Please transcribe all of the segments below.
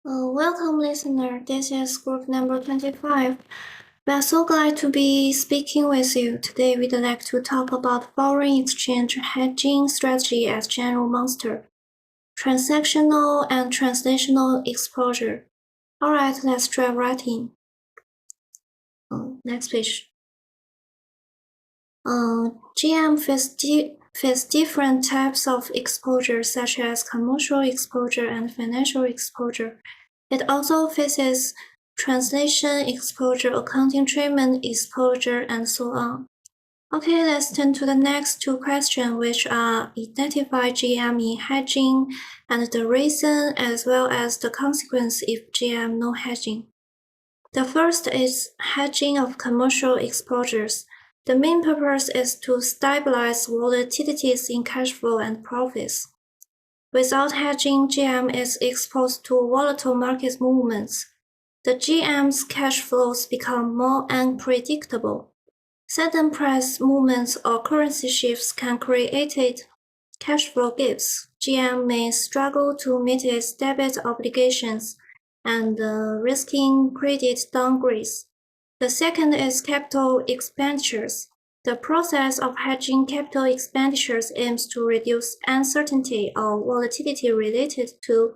Welcome, listener. This is group number 25. We are so glad to be speaking with you. Today, we'd like to talk about foreign exchange hedging strategy as general monster, transactional and translational exposure. All right, let's dive right in. Next page. GM face different types of exposure, such as commercial exposure and financial exposure. It also faces translation exposure, accounting treatment exposure, and so on. Okay, let's turn to the next two questions, which are identify GM in hedging and the reason as well as the consequence if GM no hedging. The first is hedging of commercial exposures. The main purpose is to stabilize volatilities in cash flow and profits. Without hedging, GM is exposed to volatile market movements. The GM's cash flows become more unpredictable. Sudden price movements or currency shifts can create cash flow gaps. GM may struggle to meet its debit obligations and risking credit downgrades. The second is capital expenditures. The process of hedging capital expenditures aims to reduce uncertainty or volatility related to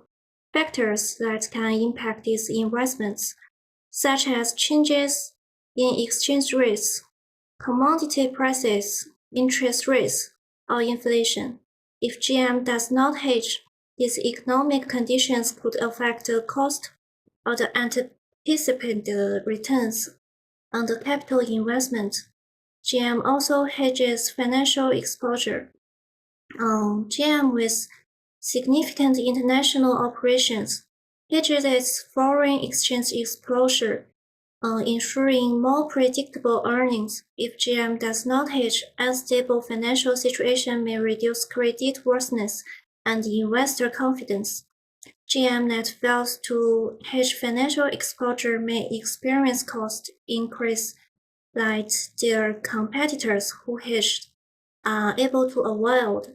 factors that can impact these investments, such as changes in exchange rates, commodity prices, interest rates, or inflation. If GM does not hedge, these economic conditions could affect the cost or the anticipated returns on the capital investment. GM also hedges financial exposure. GM with significant international operations hedges its foreign exchange exposure, ensuring more predictable earnings. If GM does not hedge, unstable financial situation may reduce credit worthiness and investor confidence. GM that fails to hedge financial exposure may experience cost increase like their competitors who hedged are able to avoid.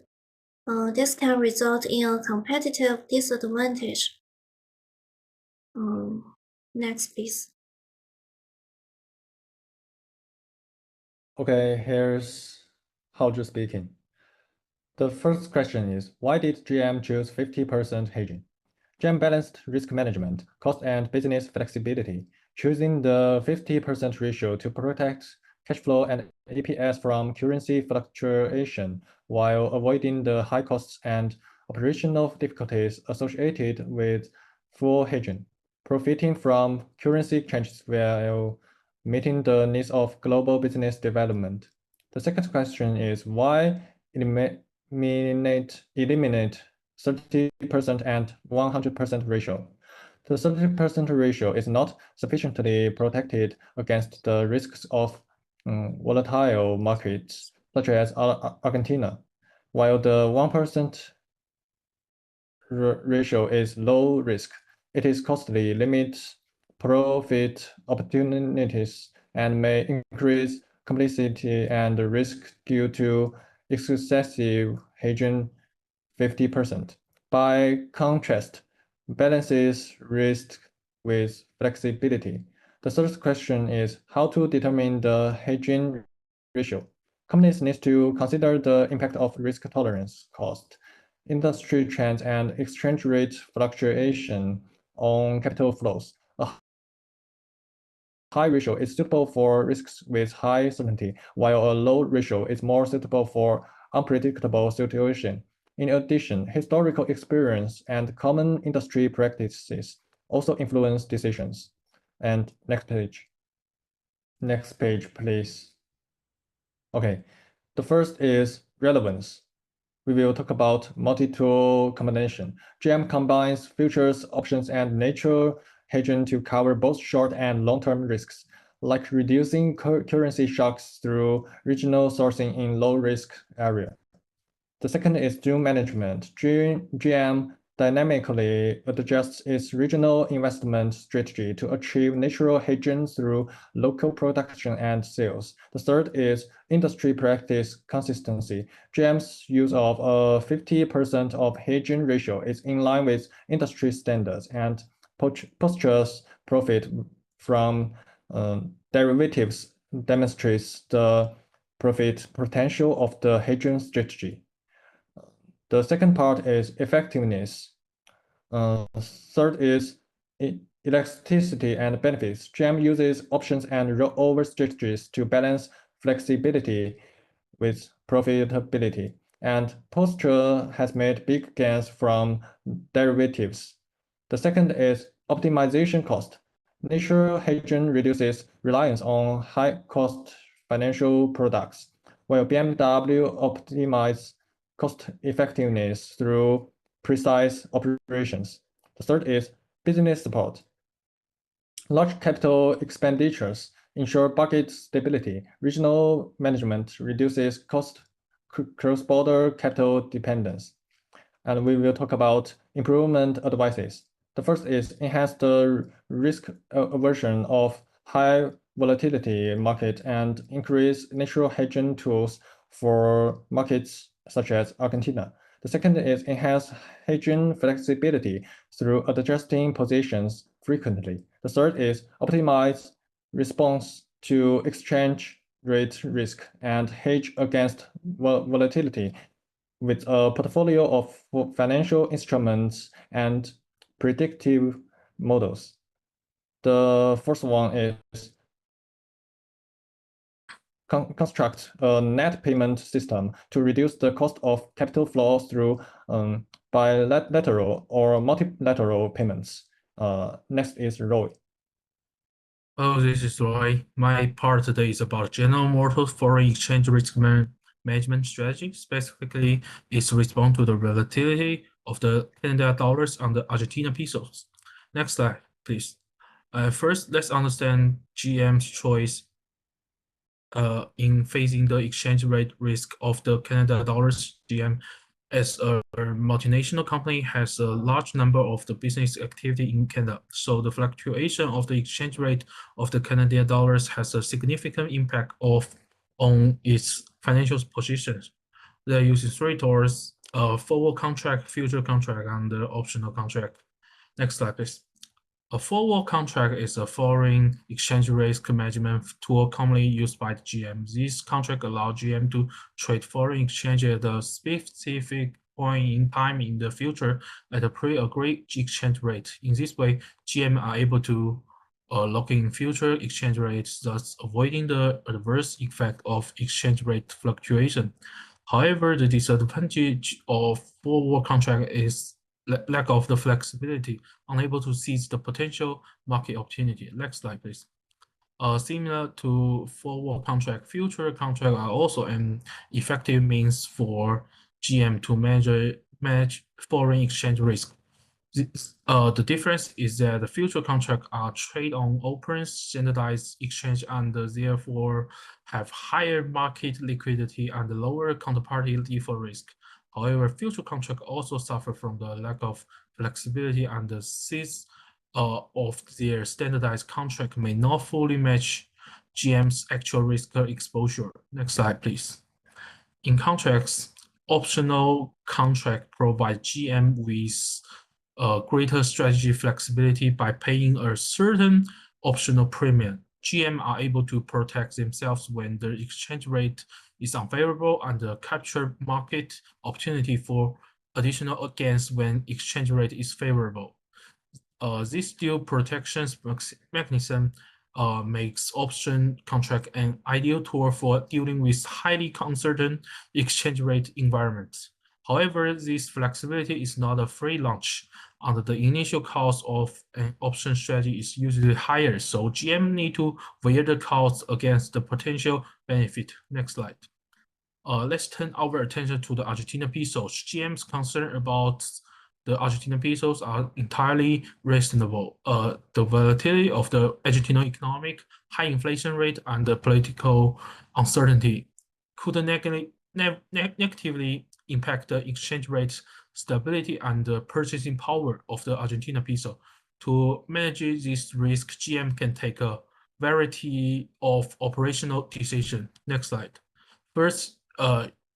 This can result in a competitive disadvantage. Next, please. Okay, here's Haozhi speaking. The first question is, why did GM choose 50% hedging? GM balanced risk management, cost and business flexibility, choosing the 50% ratio to protect cash flow and EPS from currency fluctuation while avoiding the high costs and operational difficulties associated with full hedging, profiting from currency changes while meeting the needs of global business development. The second question is why eliminate 30% and 100% ratio. The 30% ratio is not sufficiently protected against the risks of volatile markets, such as Argentina, while the 1% ratio is low risk. It is costly, limits profit opportunities, and may increase complexity and risk due to excessive hedging 50%. By contrast, balances risk with flexibility. The third question is how to determine the hedging ratio. Companies need to consider the impact of risk tolerance, cost, industry trends, and exchange rate fluctuation on capital flows. A high ratio is suitable for risks with high certainty, while a low ratio is more suitable for unpredictable situations. In addition, historical experience and common industry practices also influence decisions. And next page. Next page, please. Okay, the first is relevance. We will talk about multi-tool combination. GM combines futures, options, and natural hedging to cover both short and long-term risks, like reducing currency shocks through regional sourcing in low-risk area. The second is dual management. GM dynamically adjusts its regional investment strategy to achieve natural hedging through local production and sales. The third is industry practice consistency. GM's use of 50% of hedging ratio is in line with industry standards and Posture's profit from derivatives demonstrates the profit potential of the hedging strategy. The second part is effectiveness. Third is elasticity and benefits. GM uses options and rollover strategies to balance flexibility with profitability, and Posture has made big gains from derivatives. The second is optimization cost. Natural hedging reduces reliance on high-cost financial products, while BMW optimizes cost effectiveness through precise operations. The third is business support. Large capital expenditures ensure budget stability. Regional management reduces cross-border capital dependence. And we will talk about improvement advices. The first is enhance the risk aversion of high volatility market and increase natural hedging tools for markets such as Argentina. The second is enhance hedging flexibility through adjusting positions frequently. The third is optimize response to exchange rate risk and hedge against volatility with a portfolio of financial instruments and predictive models. The first one is construct a net payment system to reduce the cost of capital flow through bilateral or multilateral payments. Next is Roy. Oh, this is Roy. My part today is about General Motors foreign exchange risk management strategy. Specifically, it's respond to the volatility of the Canadian dollars and the Argentina pesos. Next slide, please. First, let's understand GM's choice in facing the exchange rate risk of the Canadian dollars. GM, as a multinational company, has a large number of the business activity in Canada. So the fluctuation of the exchange rate of the Canadian dollars has a significant impact on its financial positions. They're using three tools: forward contract, future contract, and the optional contract. Next slide, please. A forward contract is a foreign exchange risk management tool commonly used by the GM. This contract allows GM to trade foreign exchange at a specific point in time in the future at a pre-agreed exchange rate. In this way, GM are able to lock in future exchange rates, thus avoiding the adverse effect of exchange rate fluctuation. However, the disadvantage of forward contract is lack of the flexibility, unable to seize the potential market opportunity. Next slide, please. Similar to forward contract, future contract are also an effective means for GM to manage foreign exchange risk. The difference is that the future contracts are traded on open, standardized exchange and therefore have higher market liquidity and lower counterparty default risk. However, future contracts also suffer from the lack of flexibility, and the size of their standardized contract may not fully match GM's actual risk exposure. Next slide, please. In contracts, optional contract provide GM with greater strategy flexibility by paying a certain optional premium. GM are able to protect themselves when the exchange rate is unfavorable and capture market opportunity for additional gains when exchange rate is favorable. This dual protections mechanism makes option contract an ideal tool for dealing with highly uncertain exchange rate environments. However, this flexibility is not a free lunch, and the initial cost of an option strategy is usually higher, so GM need to weigh the cost against the potential benefit. Next slide. Let's turn our attention to the Argentina pesos. GM's concern about the Argentina pesos are entirely reasonable. The volatility of the Argentina economic, high inflation rate, and the political uncertainty could negatively impact the exchange rate stability and the purchasing power of the Argentina peso. To manage this risk, GM can take a variety of operational decisions. Next slide. First,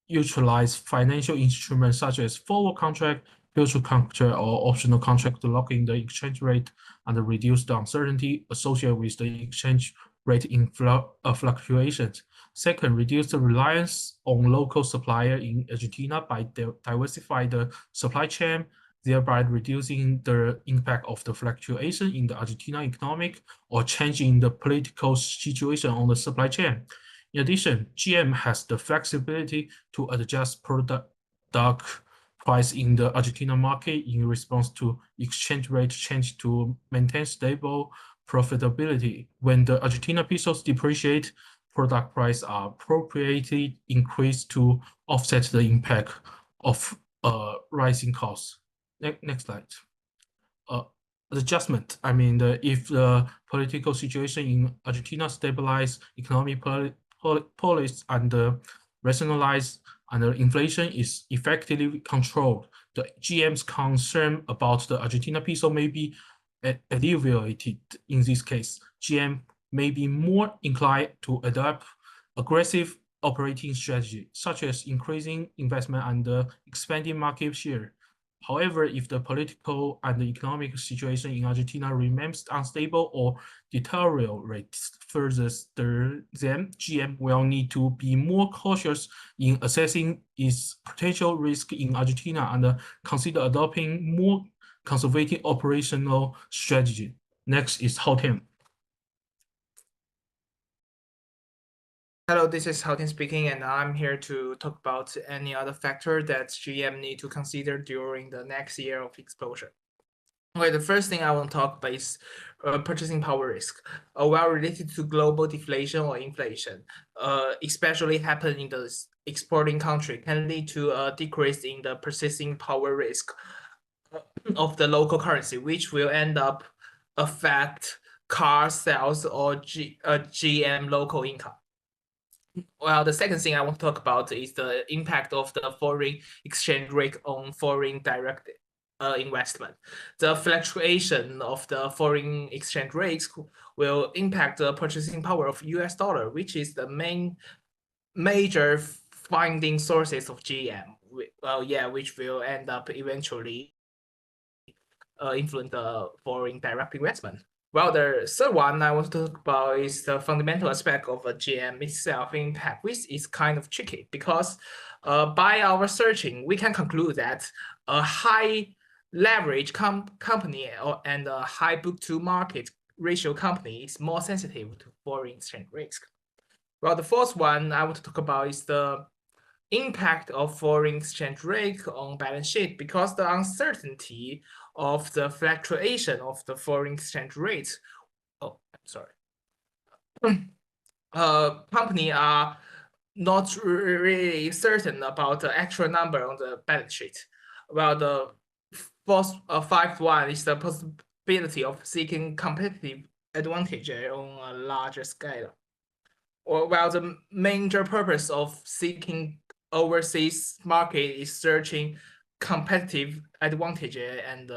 utilize financial instruments such as forward contract, future contract or optional contract to lock in the exchange rate and reduce the uncertainty associated with the exchange rate fluctuations. Second, reduce the reliance on local supplier in Argentina by diversifying the supply chain, thereby reducing the impact of the fluctuation in the Argentina economic or change in the political situation on the supply chain. In addition, GM has the flexibility to adjust product price in the Argentina market in response to exchange rate change to maintain stable profitability. When the Argentina pesos depreciate, product price are appropriately increased to offset the impact of rising costs. Next slide. Adjustment. I mean, if the political situation in Argentina stabilize, economic policy and rationalize, and the inflation is effectively controlled, the GM's concern about the Argentina peso may be alleviated. In this case, GM may be more inclined to adopt aggressive operating strategy, such as increasing investment and expanding market share. However, if the political and the economic situation in Argentina remains unstable or deteriorates further, then GM will need to be more cautious in assessing its potential risk in Argentina and consider adopting more conservative operational strategy. Next is Haotian. Hello, this is Haotian speaking, and I'm here to talk about any other factor that GM need to consider during the next year of exposure. Okay, the first thing I want to talk about is purchasing power risk. Well, related to global deflation or inflation, especially happen in the exporting country, can lead to a decrease in the purchasing power risk of the local currency, which will end up affect car sales or GM local income. Well, the second thing I want to talk about is the impact of the foreign exchange rate on foreign direct investment. The fluctuation of the foreign exchange rates will impact the purchasing power of US dollar, which is the major funding sources of GM. Well, yeah, which will end up eventually influence the foreign direct investment. Well, the third one I want to talk about is the fundamental aspect of a GM itself impact, which is kind of tricky because by our searching, we can conclude that a high leverage company and a high book to market ratio company is more sensitive to foreign exchange risk. Well, the fourth one I want to talk about is the impact of foreign exchange rate on balance sheet, because the uncertainty of the fluctuation of the foreign exchange rate. Oh, I'm sorry. Company are not really certain about the actual number on the balance sheet. Well, the fifth one is the possibility of seeking competitive advantage on a larger scale. Or while the major purpose of seeking overseas market is searching competitive advantage and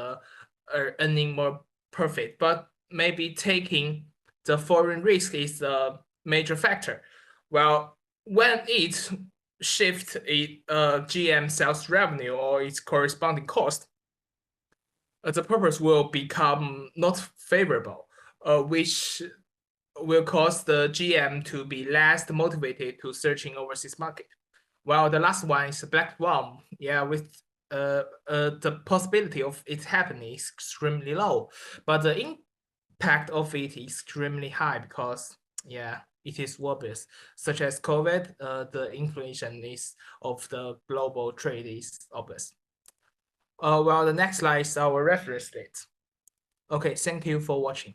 earning more profit, but maybe taking the foreign risk is a major factor. Well, when it shifts GM sales revenue or its corresponding cost, the purpose will become not favorable, which will cause the GM to be less motivated to searching overseas market. While the last one is a black swan, yeah, with the possibility of it happening is extremely low, but the impact of it is extremely high because, yeah, it is obvious, such as COVID, the inflation of the global trade is obvious. Well, the next slide is our reference rate. Okay, thank you for watching.